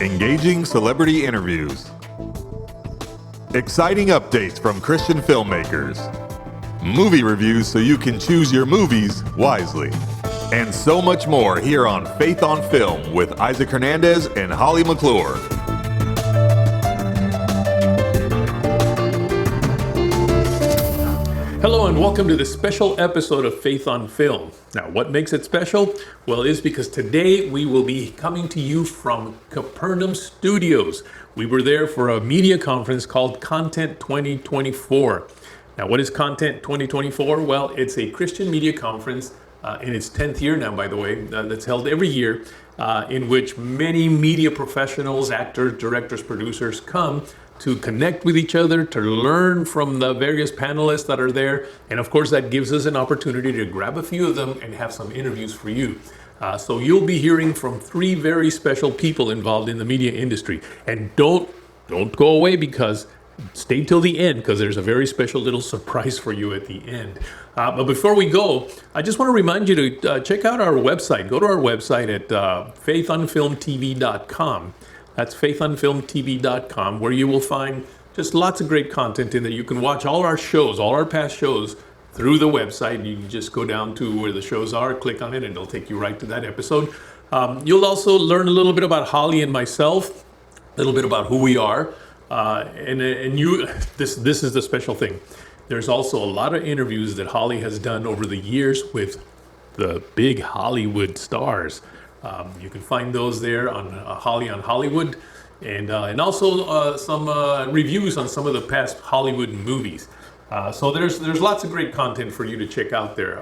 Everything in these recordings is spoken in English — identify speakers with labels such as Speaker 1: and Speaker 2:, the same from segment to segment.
Speaker 1: engaging celebrity interviews, exciting updates from Christian filmmakers, movie reviews so you can choose your movies wisely, and so much more here on Faith on Film with Isaac Hernandez and Holly McClure.
Speaker 2: Hello and welcome to this special episode of Faith on Film. Now, what makes it special? Well, it is because today we will be coming to you from Capernaum Studios. We were there for a media conference called Content 2024. Now, what is Content 2024? Well, it's a Christian media conference in its 10th year now, by the way, that's held every year, in which many media professionals, actors, directors, producers come to connect with each other, to learn from the various panelists that are there. And of course, that gives us an opportunity to grab a few of them and have some interviews for you. So you'll be hearing from three very special people involved in the media industry. And don't go away, because stay till the end, because there's a very special little surprise for you at the end. But before we go, I just want to remind you to check out our website. Go to our website at faithonfilmtv.com. That's faithonfilmtv.com, where you will find just lots of great content in there. You can watch all our shows, all our past shows, through the website. You can just go down to where the shows are, click on it, and it'll take you right to that episode. You'll also learn a little bit about Holly and myself, a little bit about who we are. This is the special thing. There's also a lot of interviews that Holly has done over the years with the big Hollywood stars. You can find those there on Holly on Hollywood, and also some reviews on some of the past Hollywood movies. So there's lots of great content for you to check out there.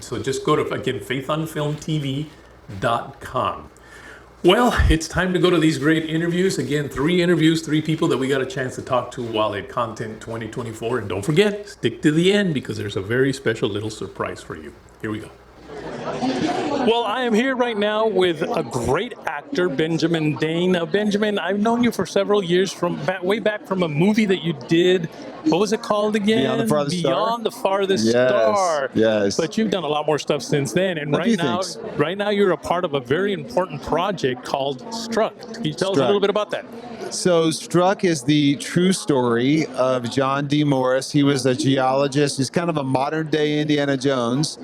Speaker 2: So just go to, again, faithonfilmtv.com. Well, it's time to go to these great interviews. Again, three interviews, three people that we got a chance to talk to while at Content 2024. And don't forget, stick to the end, because there's a very special little surprise for you. Here we go. Well, I am here right now with a great actor, Benjamin Dane. Now, Benjamin, I've known you for several years, way back from a movie that you did. What was it called again?
Speaker 3: Beyond the Farthest Star.
Speaker 2: Beyond the Farthest Star.
Speaker 3: Yes.
Speaker 2: But you've done a lot more stuff since then. And right now you're a part of a very important project called Struck. Can you tell us a little bit about that?
Speaker 3: So Struck is the true story of John D. Morris. He was a geologist. He's kind of a modern day Indiana Jones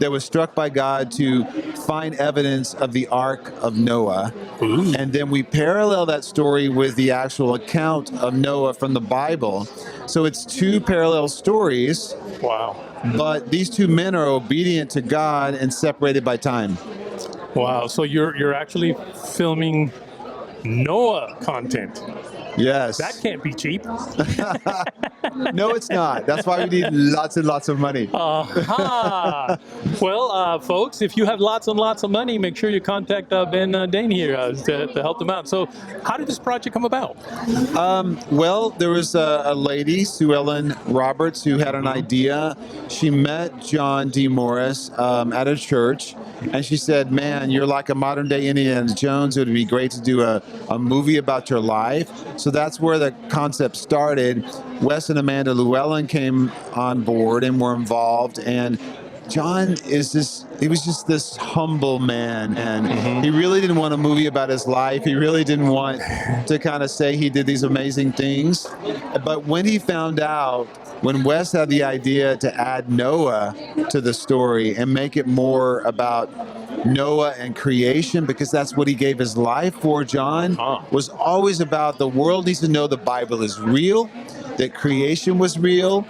Speaker 3: that was struck by God to find evidence of the Ark of Noah.
Speaker 2: Ooh.
Speaker 3: And then we parallel that story with the actual account of Noah from the Bible. So it's two parallel stories.
Speaker 2: Wow.
Speaker 3: But these two men are obedient to God and separated by time.
Speaker 2: Wow. So you're actually filming Noah content.
Speaker 3: Yes.
Speaker 2: That can't be cheap.
Speaker 3: No, it's not. That's why we need lots and lots of money.
Speaker 2: Well, folks, if you have lots and lots of money, make sure you contact Ben Dane here to help them out. So how did this project come about?
Speaker 3: Well, there was a lady, Sue Ellen Roberts, who had an idea. She met John D. Morris at a church, and she said, man, you're like a modern day Indiana Jones. It would be great to do a movie about your life. So that's where the concept started. Wes and Amanda Llewellyn came on board and were involved. And John he was just this humble man. And he really didn't want a movie about his life. He really didn't want to kind of say he did these amazing things. But when he found out, when Wes had the idea to add Noah to the story and make it more about Noah and creation, because that's what he gave his life for, John was always about the world needs to know the Bible is real, that creation was real,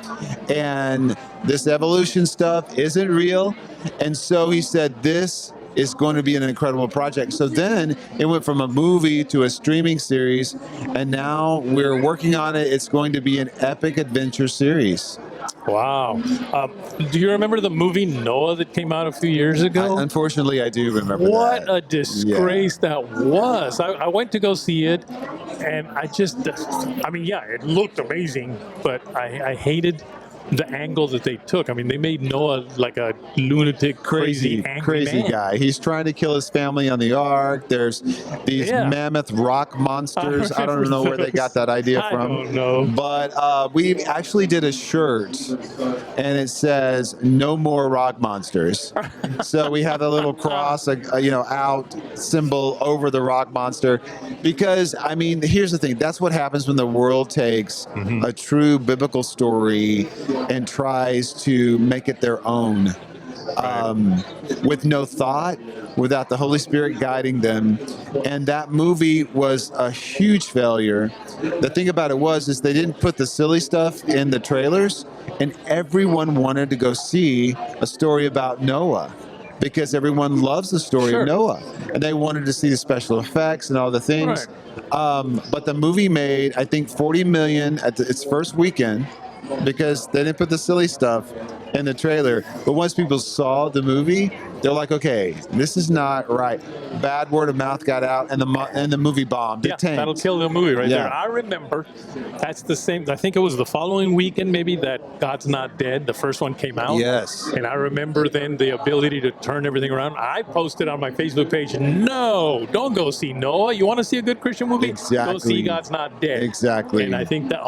Speaker 3: and this evolution stuff isn't real. And so he said, this is going to be an incredible project. So then it went from a movie to a streaming series, and now we're working on it. It's going to be an epic adventure series.
Speaker 2: Wow. Do you remember the movie Noah that came out a few years ago?
Speaker 3: Unfortunately, I do remember that.
Speaker 2: What a disgrace that was. I went to go see it, and it looked amazing, but I hated the angle that they took. I mean, they made Noah like a lunatic, crazy, angry man.
Speaker 3: guy. He's trying to kill his family on the ark. There's these mammoth rock monsters. I don't know where they got that idea from.
Speaker 2: I don't know.
Speaker 3: But we actually did a shirt, and it says "No more rock monsters." So we have a little cross, out symbol over the rock monster, because I mean, here's the thing. That's what happens when the world takes a true biblical story and tries to make it their own, with no thought, without the Holy Spirit guiding them. And that movie was a huge failure. The thing about it is they didn't put the silly stuff in the trailers, and everyone wanted to go see a story about Noah, because everyone loves the story of Noah, and they wanted to see the special effects and all the things. But the movie made, I think, $40 million at its first weekend, because they didn't put the silly stuff in the trailer. But once people saw the movie, they're like, okay, this is not right. Bad word of mouth got out, and the movie bombed. It tanked.
Speaker 2: That'll kill the movie right there. I remember that's the same. I think it was the following weekend, maybe, that God's Not Dead, the first one came out.
Speaker 3: Yes.
Speaker 2: And I remember then the ability to turn everything around. I posted on my Facebook page, no, don't go see Noah. You want to see a good Christian movie?
Speaker 3: Exactly.
Speaker 2: Go see God's Not Dead.
Speaker 3: Exactly.
Speaker 2: And I think that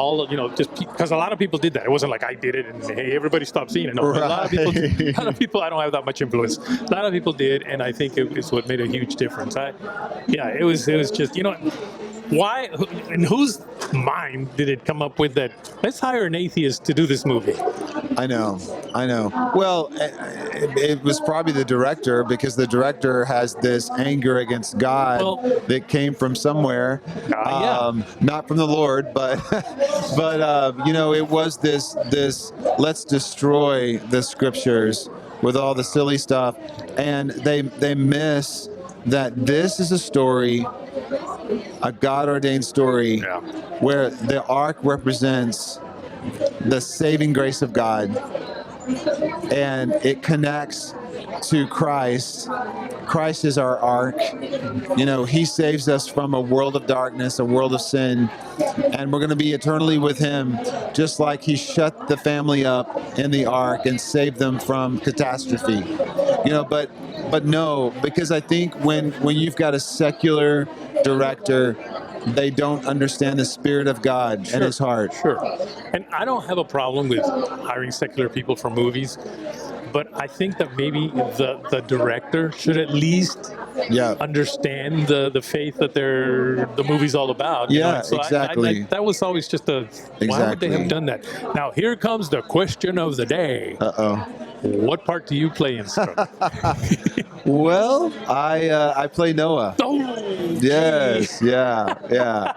Speaker 2: just because a lot of people did that. It wasn't like I did it and hey, everybody stopped seeing it. No,
Speaker 3: Right.
Speaker 2: a lot of people, I don't have that much influence. A lot of people did, and I think it's what made a huge difference. It was just, why, in whose mind did it come up with that, let's hire an atheist to do this movie?
Speaker 3: I know. Well, it was probably the director, because the director has this anger against God that came from somewhere, not from the Lord, but it was this let's destroy the scriptures with all the silly stuff, and they miss that this is a story, a God-ordained story, where the ark represents the saving grace of God, and it connects to Christ. Christ is our ark. He saves us from a world of darkness, a world of sin, and we're going to be eternally with him, just like he shut the family up in the ark and saved them from catastrophe. But no, because I think when you've got a secular director, they don't understand the Spirit of God and his heart.
Speaker 2: And I don't have a problem with hiring secular people for movies, but I think that maybe the director should at least understand the faith that the movie's all about.
Speaker 3: Exactly.
Speaker 2: That was always just why would they have done that? Now, here comes the question of the day. What part do you play in Scrub?
Speaker 3: Well, I play Noah.
Speaker 2: Oh,
Speaker 3: yes, yeah.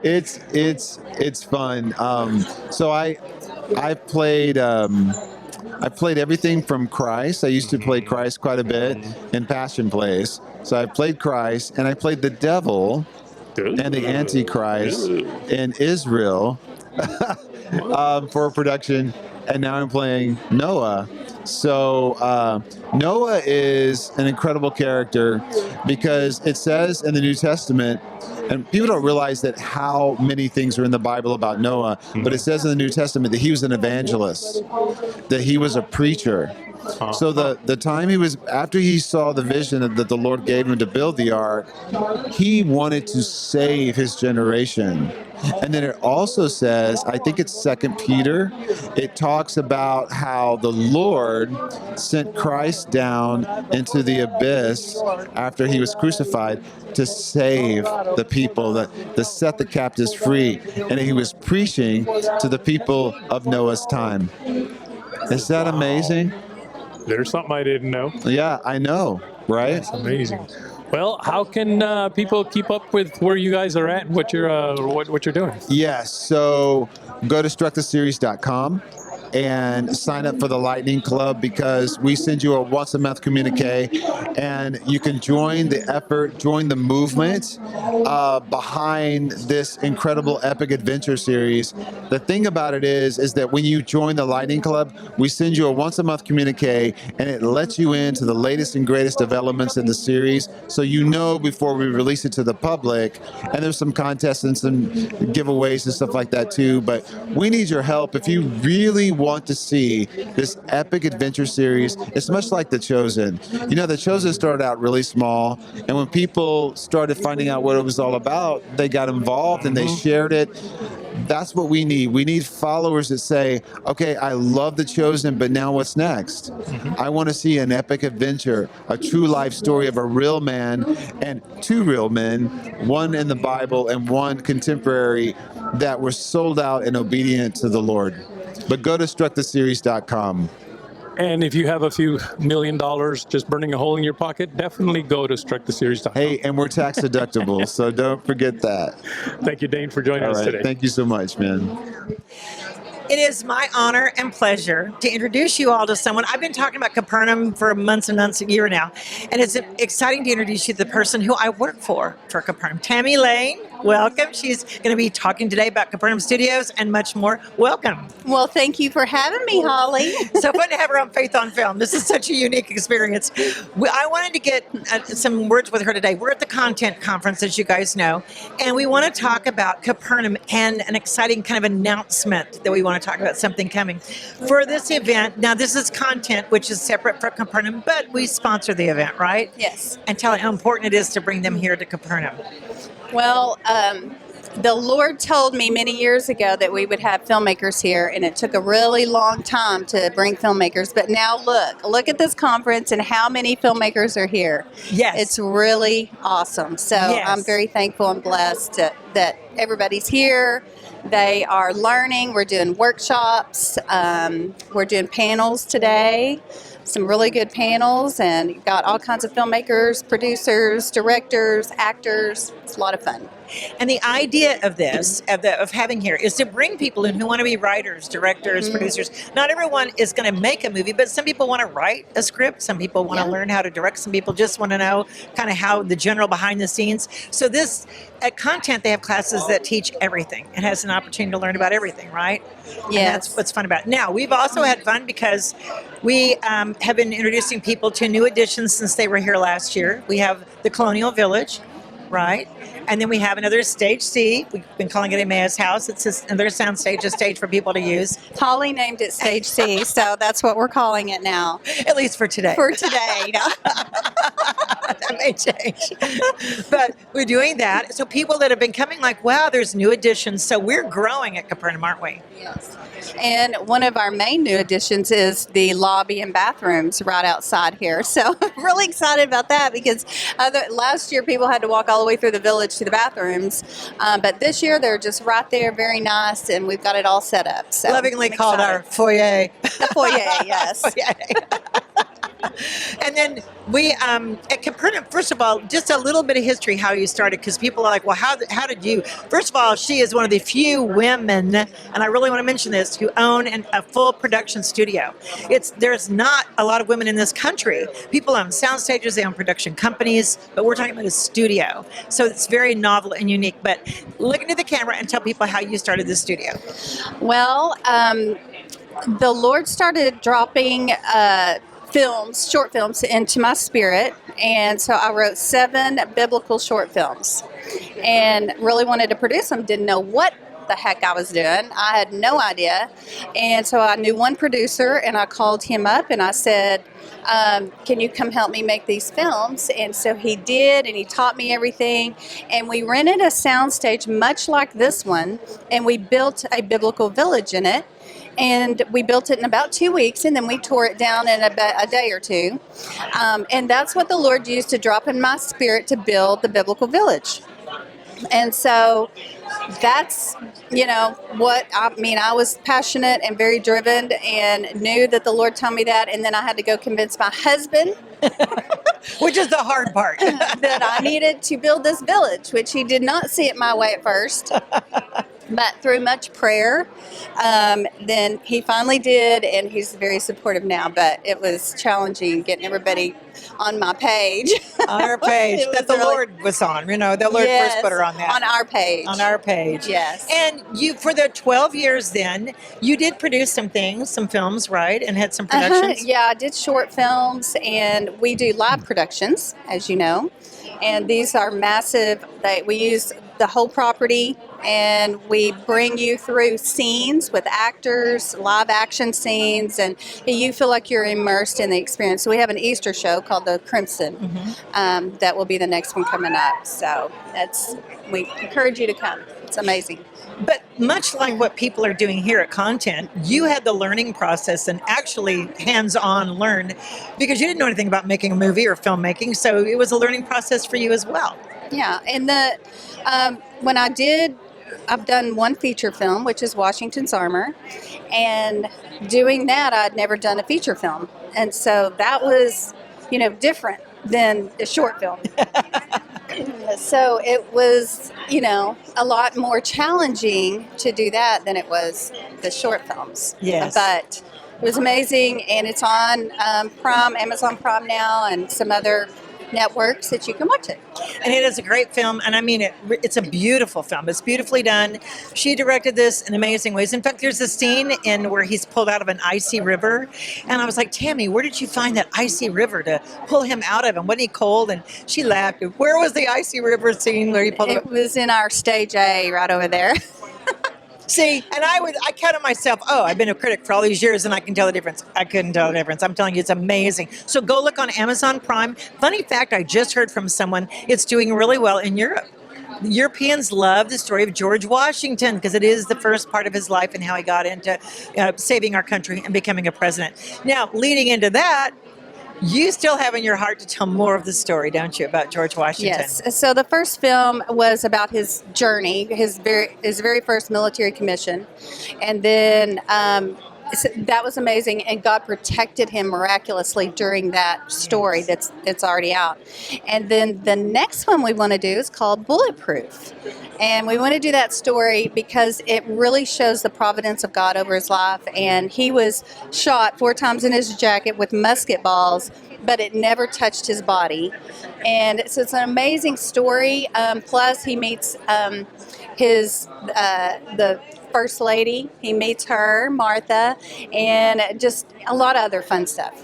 Speaker 3: It's fun. So I played everything from Christ. I used to play Christ quite a bit in Passion plays. So I played Christ, and I played the devil and the Antichrist in Israel for a production, and now I'm playing Noah. So Noah is an incredible character, because it says in the New Testament, and people don't realize that how many things are in the Bible about Noah, but it says in the New Testament that he was an evangelist, that he was a preacher. So the time after he saw the vision that the Lord gave him to build the ark, he wanted to save his generation. And then it also says, I think it's 2 Peter, it talks about how the Lord sent Christ down into the abyss after he was crucified to save the people, to set the captives free. And he was preaching to the people of Noah's time. Is that amazing?
Speaker 2: There's something I didn't know.
Speaker 3: Yeah, I know, right?
Speaker 2: That's amazing. Well, how can people keep up with where you guys are at and what you're doing?
Speaker 3: Yes, so go to strucktheseries.com and sign up for the Lightning Club, because we send you a once-a-month communique, and you can join the effort, join the movement behind this incredible epic adventure series. The thing about it is that when you join the Lightning Club, we send you a once-a-month communique, and it lets you into the latest and greatest developments in the series, so you know before we release it to the public. And there's some contests and some giveaways and stuff like that too, but we need your help. If you really want to see this epic adventure series. It's much like The Chosen. You know, The Chosen started out really small, and when people started finding out what it was all about, they got involved and they shared it. That's what we need. We need followers that say, okay, I love The Chosen, but now what's next? I want to see an epic adventure, a true life story of a real man and two real men, one in the Bible and one contemporary, that were sold out and obedient to the Lord. But go to strucktheseries.com.
Speaker 4: And if you have a few $1 million just burning a hole in your pocket, definitely go to strucktheseries.com.
Speaker 3: Hey, and we're tax deductible, so don't forget that.
Speaker 4: Thank you, Dane, for joining us today.
Speaker 3: Thank you so much, man.
Speaker 5: It is my honor and pleasure to introduce you all to someone. I've been talking about Capernaum for months and months, a year now, and it's exciting to introduce you to the person who I work for Capernaum. Tammy Lane, welcome. She's going to be talking today about Capernaum Studios and much more. Welcome.
Speaker 6: Well, thank you for having me, Holly.
Speaker 5: So fun to have her on Faith on Film. This is such a unique experience. I wanted to get some words with her today. We're at the Content Conference, as you guys know, and we want to talk about Capernaum and an exciting kind of announcement that we want to talk about, something coming for this event. Now, this is content, which is separate from Capernaum, but we sponsor the event, right?
Speaker 6: Yes.
Speaker 5: And tell how important it is to bring them here to Capernaum.
Speaker 6: Well, the Lord told me many years ago that we would have filmmakers here, and it took a really long time to bring filmmakers. But now look at this conference and how many filmmakers are here.
Speaker 5: Yes.
Speaker 6: It's really awesome. So
Speaker 5: Yes.
Speaker 6: I'm very thankful and blessed that everybody's here. They are learning. We're doing workshops. We're doing panels today. Some really good panels, and got all kinds of filmmakers, producers, directors, actors. It's a lot of fun.
Speaker 5: And the idea of this, of having here, is to bring people in who want to be writers, directors, producers. Not everyone is going to make a movie, but some people want to write a script. Some people want to learn how to direct. Some people just want to know kind of how the general behind the scenes. So this, at Content, they have classes that teach everything. It has an opportunity to learn about everything, right?
Speaker 6: Yes.
Speaker 5: And that's what's fun about it. Now, we've also had fun because we have been introducing people to new additions since they were here last year. We have the Colonial Village, right? And then we have another Stage C. We've been calling it Emmaus House. It's just another sound stage, a stage for people to use.
Speaker 6: Holly named it Stage C, so that's what we're calling it now.
Speaker 5: At least for today.
Speaker 6: For today.
Speaker 5: That may change. But we're doing that. So people that have been coming like, wow, there's new additions. So we're growing at Capernaum, aren't we?
Speaker 6: Yes. And one of our main new additions is the lobby and bathrooms right outside here. So I'm really excited about that because last year people had to walk all the way through the village to the bathrooms. But this year they're just right there, very nice, and we've got it all set up. So
Speaker 5: Lovingly called our foyer.
Speaker 6: The foyer, yes.
Speaker 5: And then we, at Capernaum, first of all, just a little bit of history, how you started, because people are like, well, how did you? First of all, she is one of the few women, and I really want to mention this, who own a full production studio. There's not a lot of women in this country. People own sound stages, they own production companies, but we're talking about a studio. So it's very novel and unique. But look into the camera and tell people how you started the studio.
Speaker 6: Well, the Lord started dropping short films into my spirit, and so I wrote 7 biblical short films and really wanted to produce them. Didn't know what the heck I was doing. I had no idea, and so I knew one producer, and I called him up and I said, can you come help me make these films? And so he did, and he taught me everything, and we rented a soundstage much like this one, and we built a biblical village in it. And we built it in about 2 weeks, and then we tore it down in about a day or two. And that's what the Lord used to drop in my spirit to build the biblical village. And so that's, what I was passionate and very driven and knew that the Lord told me that. And then I had to go convince my husband,
Speaker 5: which is the hard part,
Speaker 6: that I needed to build this village, which he did not see it my way at first. But through much prayer, then he finally did, and he's very supportive now. But it was challenging getting everybody on my page.
Speaker 5: On our page that the Lord was on. The Lord first put her on that.
Speaker 6: On our page.
Speaker 5: On our page.
Speaker 6: Yes.
Speaker 5: And you, for the 12 years then, you did produce some films, right? And had some productions?
Speaker 6: Yeah, I did short films, and we do live productions, as you know. And these are massive. We use the whole property, and we bring you through scenes with actors, live action scenes, and you feel like you're immersed in the experience. So we have an Easter show called the Crimson. That will be the next one coming up. So we encourage you to come. It's amazing.
Speaker 5: But much like what people are doing here at Content, you had the learning process and actually hands-on learn, because you didn't know anything about making a movie or filmmaking, so it was a learning process for you as well.
Speaker 6: Yeah, and when I've done one feature film, which is Washington's Armor, and doing that, I'd never done a feature film, and so that was, different than a short film. So it was, a lot more challenging to do that than it was the short films.
Speaker 5: Yes.
Speaker 6: But it was amazing, and it's on Prime, Amazon Prime now, and some other networks that you can watch it.
Speaker 5: And it is a great film, and I mean, it's a beautiful film. It's beautifully done. She directed this in amazing ways. In fact, there's a scene in where he's pulled out of an icy river, and I was like, Tammy, where did you find that icy river to pull him out of? And wasn't he cold? And she laughed. Where was the icy river scene where he pulled him out?
Speaker 6: It was in our stage A right over there.
Speaker 5: See, and I counted myself, I've been a critic for all these years and I can tell the difference. I couldn't tell the difference. I'm telling you, it's amazing. So go look on Amazon Prime. Funny fact, I just heard from someone, it's doing really well in Europe. The Europeans love the story of George Washington because it is the first part of his life and how he got into saving our country and becoming a president. Now, leading into that, you still have in your heart to tell more of the story, don't you, about George Washington?
Speaker 6: Yes. So the first film was about his journey, his very first military commission, and then that was amazing. And God protected him miraculously during that story that's already out. And then the next one we want to do is called Bulletproof, and we want to do that story because it really shows the providence of God over his life. And he was shot 4 times in his jacket with musket balls, but it never touched his body. And so it's an amazing story. Plus, he meets the First Lady. He meets her, Martha, and just a lot of other fun stuff.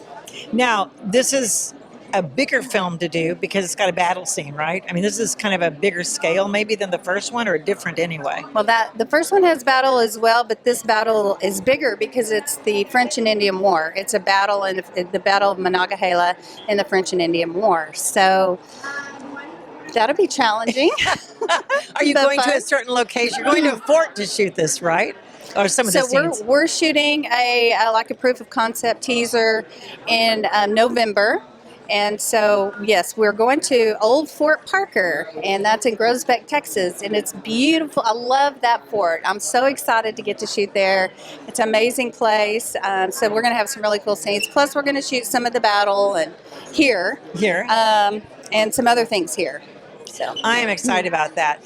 Speaker 5: Now, this is a bigger film to do because it's got a battle scene, right? I mean, this is kind of a bigger scale maybe than the first one, or different anyway.
Speaker 6: Well, the first one has battle as well, but this battle is bigger because it's the French and Indian War. It's a battle in the Battle of Monongahela in the French and Indian War. So that'll be challenging.
Speaker 5: Are you going to a certain location? You're going to a fort to shoot this, right? Or some of the scenes?
Speaker 6: We're shooting a proof of concept teaser in November. And so, yes, we're going to Old Fort Parker, and that's in Groesbeck, Texas, and it's beautiful. I love that fort. I'm so excited to get to shoot there. It's an amazing place. So we're going to have some really cool scenes. Plus, we're going to shoot some of the battle and here, and some other things here. So
Speaker 5: I am excited about that.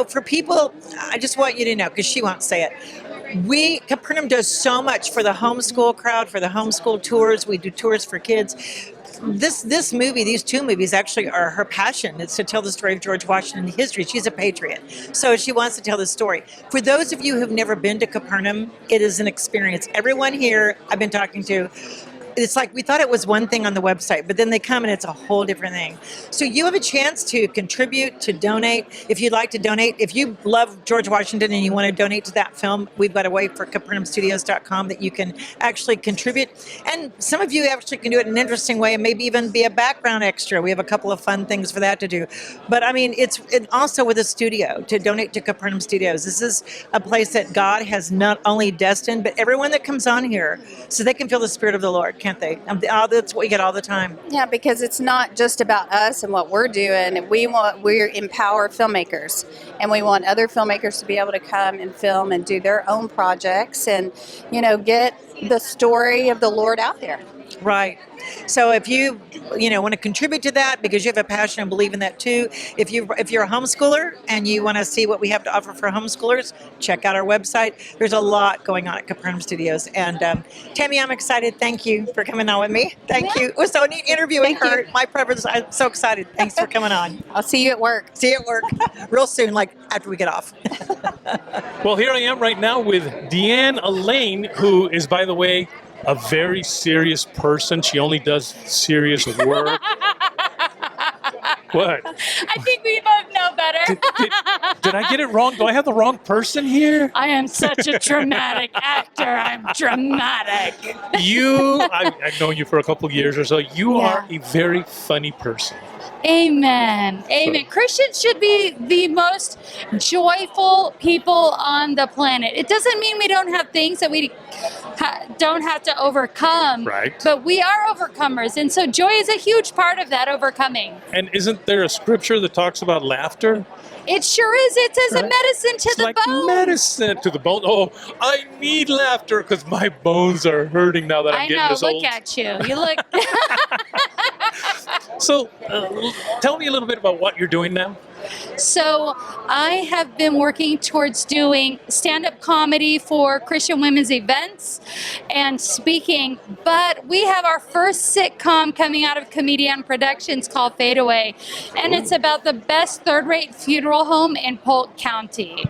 Speaker 5: For people, I just want you to know, because she won't say it, Capernaum does so much for the homeschool crowd, for the homeschool tours. We do tours for kids. This movie, these 2 movies actually are her passion. It's to tell the story of George Washington history. She's a patriot, so she wants to tell the story. For those of you who've never been to Capernaum, it is an experience. Everyone here I've been talking to, it's like we thought it was one thing on the website, but then they come and it's a whole different thing. So you have a chance to contribute, to donate. If you'd like to donate, if you love George Washington and you want to donate to that film, we've got a way for CapernaumStudios.com that you can actually contribute. And some of you actually can do it in an interesting way and maybe even be a background extra. We have a couple of fun things for that to do. But I mean, it's also with a studio to donate to Capernaum Studios. This is a place that God has not only destined, but everyone that comes on here so they can feel the Spirit of the Lord. Can't they? That's what we get all the time.
Speaker 6: Yeah, because it's not just about us and what we're doing. We empower filmmakers, and we want other filmmakers to be able to come and film and do their own projects and, get the story of the Lord out there.
Speaker 5: Right. So if you want to contribute to that because you have a passion and believe in that too, if you're a homeschooler and you want to see what we have to offer for homeschoolers, check out our website. There's a lot going on at Capernaum Studios. And Tammy, I'm excited. Thank you for coming on with me. Thank you. It was so neat interviewing her. My preference. I'm so excited. Thanks for coming on.
Speaker 6: I'll see you at work.
Speaker 5: See you at work real soon, like after we get off.
Speaker 4: Well, here I am right now with DeAnn Alaine, who is, by the way, a very serious person. She only does serious work. What?
Speaker 7: I think we both know better.
Speaker 4: Did I get it wrong? Do I have the wrong person here?
Speaker 7: I am such a dramatic actor. I'm dramatic.
Speaker 4: I've known you for a couple of years or so. You
Speaker 7: Yeah.
Speaker 4: are a very funny person.
Speaker 7: Amen. Amen. Christians should be the most joyful people on the planet. It doesn't mean we don't have things that we don't have to overcome.
Speaker 4: Right.
Speaker 7: But we are overcomers. And so joy is a huge part of that overcoming.
Speaker 4: And isn't there a scripture that talks about laughter?
Speaker 7: It sure is. It's as a
Speaker 4: Right.
Speaker 7: medicine to
Speaker 4: It's
Speaker 7: the
Speaker 4: like
Speaker 7: bone.
Speaker 4: medicine to the bone. Oh, I need laughter because my bones are hurting now that I'm
Speaker 7: I
Speaker 4: getting
Speaker 7: know.
Speaker 4: this
Speaker 7: Look
Speaker 4: old.
Speaker 7: at you. You look.
Speaker 4: So, tell me a little bit about what you're doing now.
Speaker 7: So I have been working towards doing stand-up comedy for Christian women's events and speaking, but we have our first sitcom coming out of Comedian Productions called Fade Away, and it's about the best third-rate funeral home in Polk County.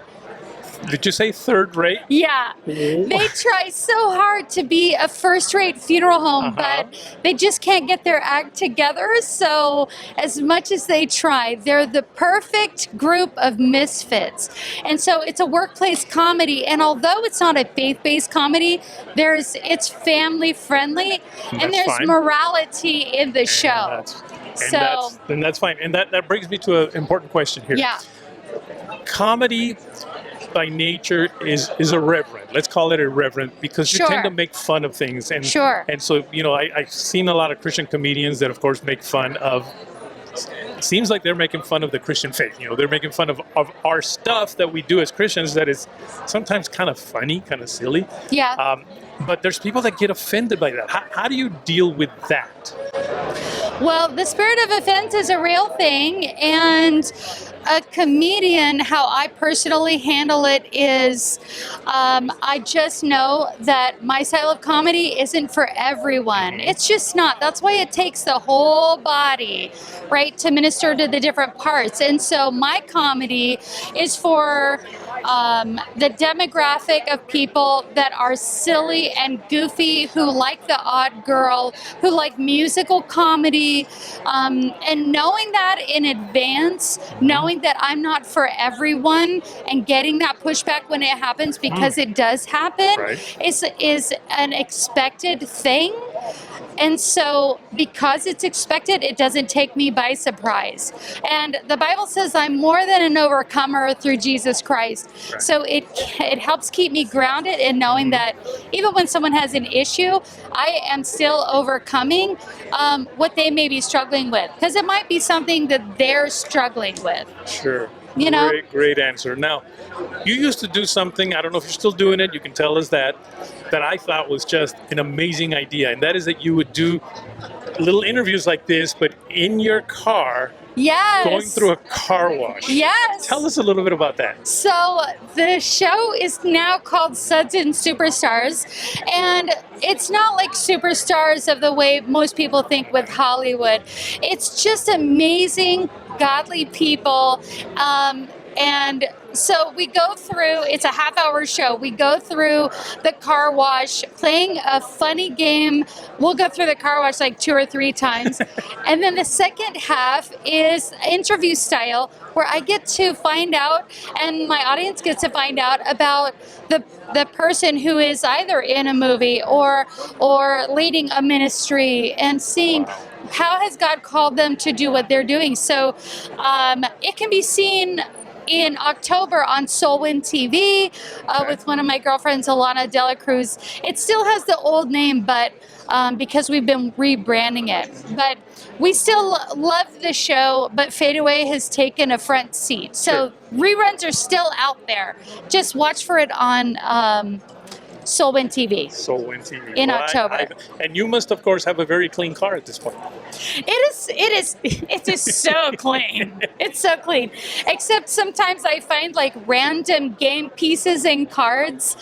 Speaker 4: Did you say third rate?
Speaker 7: Yeah, they try so hard to be a first-rate funeral home, but they just can't get their act together. So as much as they try, they're the perfect group of misfits. And so it's a workplace comedy, and although it's not a faith-based comedy, it's family-friendly, and
Speaker 4: That's
Speaker 7: there's
Speaker 4: fine.
Speaker 7: morality in the show.
Speaker 4: And that's fine. And that brings me to an important question here.
Speaker 7: Yeah.
Speaker 4: Comedy by nature is irreverent. Let's call it irreverent because you
Speaker 7: Sure.
Speaker 4: tend to make fun of things. And,
Speaker 7: Sure.
Speaker 4: And so, I've seen a lot of Christian comedians that, of course, make fun of. It seems like they're making fun of the Christian faith. They're making fun of our stuff that we do as Christians that is sometimes kind of funny, kind of silly.
Speaker 7: Yeah.
Speaker 4: But there's people that get offended by that. How do you deal with that?
Speaker 7: Well, the spirit of offense is a real thing, and a comedian, how I personally handle it is I just know that my style of comedy isn't for everyone. It's just not. That's why it takes the whole body, right, to minister to the different parts. And so my comedy is for the demographic of people that are silly and goofy, who like the odd girl, who like musical comedy, and knowing that in advance, knowing that I'm not for everyone, and getting that pushback when it happens, because it does happen,
Speaker 4: Right.
Speaker 7: is an expected thing. And so because it's expected, it doesn't take me by surprise. And the Bible says I'm more than an overcomer through Jesus Christ.
Speaker 4: Right.
Speaker 7: So it helps keep me grounded in knowing that even when someone has an issue, I am still overcoming what they may be struggling with. Because it might be something that they're struggling with.
Speaker 4: Sure.
Speaker 7: You know?
Speaker 4: Great answer. Now, you used to do something, I don't know if you're still doing it, you can tell us that I thought was just an amazing idea. And that is that you would do little interviews like this, but in your car,
Speaker 7: Yes.
Speaker 4: going through a car wash.
Speaker 7: Yes.
Speaker 4: Tell us a little bit about that.
Speaker 7: So the show is now called Suds and Superstars, and it's not like superstars of the way most people think with Hollywood. It's just amazing, godly people, and so we go through, it's a half-hour show. We go through the car wash, playing a funny game. We'll go through the car wash like 2 or 3 times. And then the second half is interview style, where I get to find out, and my audience gets to find out about the person who is either in a movie or leading a ministry, and seeing how has God called them to do what they're doing. So it can be seen in October on Soulwind TV with one of my girlfriends, Alana Dela Cruz. It still has the old name, but because we've been rebranding it. But we still love the show, but Fade Away has taken a front seat. So reruns are still out there. Just watch for it on Soulwind TV.
Speaker 4: Soulwind TV.
Speaker 7: In October.
Speaker 4: And you must, of course, have a very clean car at this point.
Speaker 7: It is so clean. It's so clean. Except sometimes I find like random game pieces and cards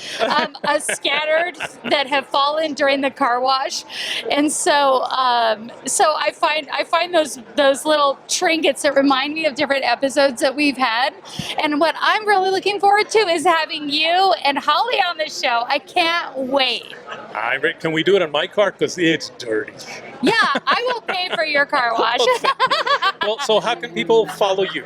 Speaker 7: scattered that have fallen during the car wash, and so I find those little trinkets that remind me of different episodes that we've had. And what I'm really looking forward to is having you and Holly on the show. I can't wait.
Speaker 4: Can we do it on my car? Because it's dirty.
Speaker 7: Yeah, I will pay for your car wash.
Speaker 4: Well, so how can people follow you?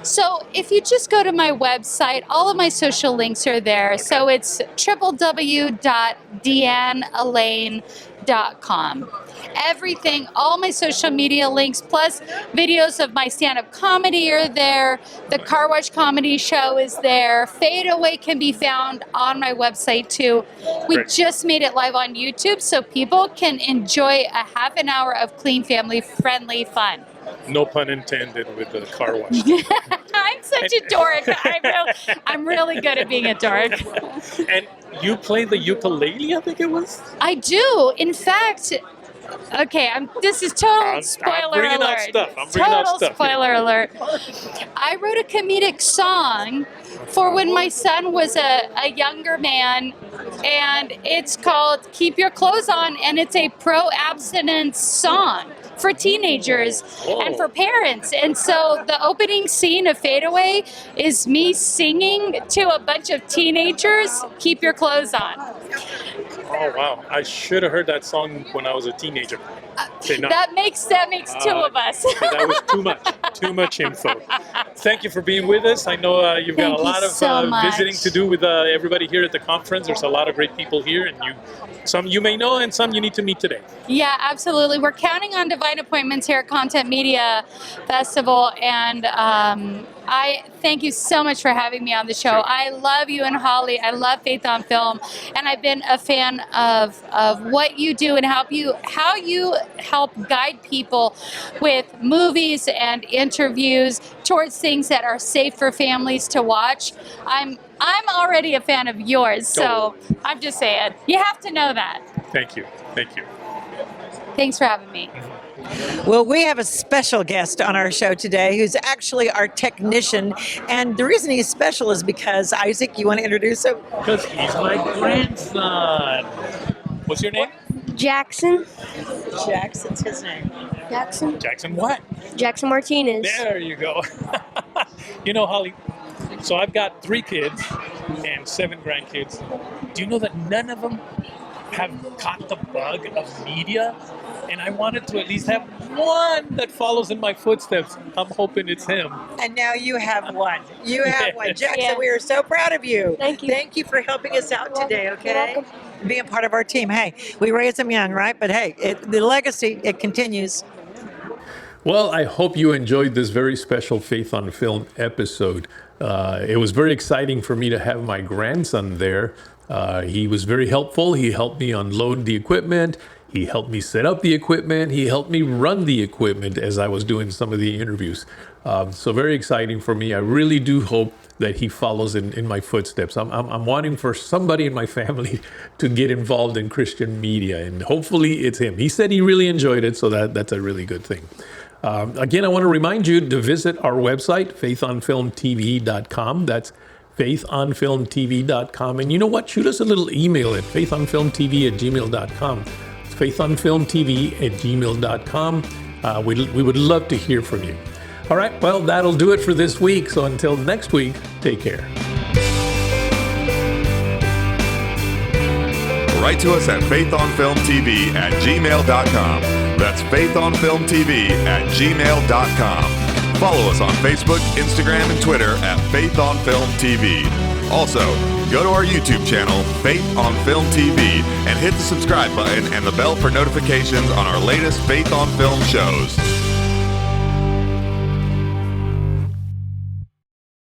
Speaker 7: So if you just go to my website, all of my social links are there. So it's www.DeAnnAlaine.com. Everything, all my social media links, plus videos of my stand-up comedy are there. The Car Wash Comedy Show is there. Fade Away can be found on my website too. We
Speaker 4: Great.
Speaker 7: just made it live on YouTube so people can enjoy a half an hour of clean, family-friendly fun.
Speaker 4: No pun intended with the car wash.
Speaker 7: I'm such a dork. I'm really good at being a dork.
Speaker 4: And you play the ukulele, I think it was?
Speaker 7: I do. In fact, okay, this is total spoiler
Speaker 4: bringing out
Speaker 7: alert.
Speaker 4: stuff. I'm bringing out
Speaker 7: Total
Speaker 4: stuff
Speaker 7: spoiler alert. I wrote a comedic song for when my son was a younger man, and it's called Keep Your Clothes On, and it's a pro-abstinence song for teenagers and for parents. And so the opening scene of Fade Away is me singing to a bunch of teenagers, Keep Your Clothes On.
Speaker 4: Oh, wow. I should have heard that song when I was a teenager. Okay, no.
Speaker 7: That makes two of us.
Speaker 4: That was too much info. Thank you for being with us. I know you've got
Speaker 7: Thank
Speaker 4: a lot
Speaker 7: you
Speaker 4: of
Speaker 7: so much.
Speaker 4: visiting to do with everybody here at the conference. There's a lot of great people here, and some you may know and some you need to meet today.
Speaker 7: Yeah, absolutely. We're counting on divine appointments here at Content Media Festival, and I thank you so much for having me on the show.
Speaker 4: Sure.
Speaker 7: I love you and Holly. I love Faith on Film, and I've been a fan of what you do and how you help guide people with movies and interviews towards things that are safe for families to watch. I'm already a fan of yours, so I'm just saying, you have to know that.
Speaker 4: Thank you.
Speaker 7: Thanks for having me.
Speaker 5: Well, we have a special guest on our show today who's actually our technician. And the reason he's special is because, Isaac, you want to introduce him?
Speaker 4: Because he's my grandson. What's your name?
Speaker 8: Jaxon.
Speaker 5: Jackson's his name.
Speaker 4: Jaxon what?
Speaker 8: Jaxon Martinez.
Speaker 4: There you go. You know, Holly, so I've got 3 kids and 7 grandkids. Do you know that none of them have caught the bug of media? And I wanted to at least have one that follows in my footsteps. I'm hoping it's him.
Speaker 5: And now you have one. You have one. Jackson,
Speaker 8: Yeah.
Speaker 5: we are so proud of you.
Speaker 8: Thank you.
Speaker 5: Thank you for helping us out today,
Speaker 8: You're
Speaker 5: okay?
Speaker 8: welcome.
Speaker 5: Being part of our team. Hey, we raise them young, right? But hey, the legacy, it continues.
Speaker 2: Well, I hope you enjoyed this very special Faith on Film episode. It was very exciting for me to have my grandson there. He was very helpful. He helped me unload the equipment. He helped me set up the equipment. He helped me run the equipment as I was doing some of the interviews. So very exciting for me. I really do hope that he follows in my footsteps. I'm wanting for somebody in my family to get involved in Christian media, and hopefully it's him. He said he really enjoyed it, so that's a really good thing. Again, I want to remind you to visit our website, faithonfilmtv.com. That's faithonfilmtv.com. And you know what? Shoot us a little email at faithonfilmtv@gmail.com. It's faithonfilmtv@gmail.com. We would love to hear from you. All right, well, that'll do it for this week. So until next week, take care.
Speaker 1: Write to us at faithonfilmtv@gmail.com. That's faithonfilmtv@gmail.com. Follow us on Facebook, Instagram, and Twitter at Faith on Film TV. Also, go to our YouTube channel, Faith on Film TV, and hit the subscribe button and the bell for notifications on our latest Faith on Film shows.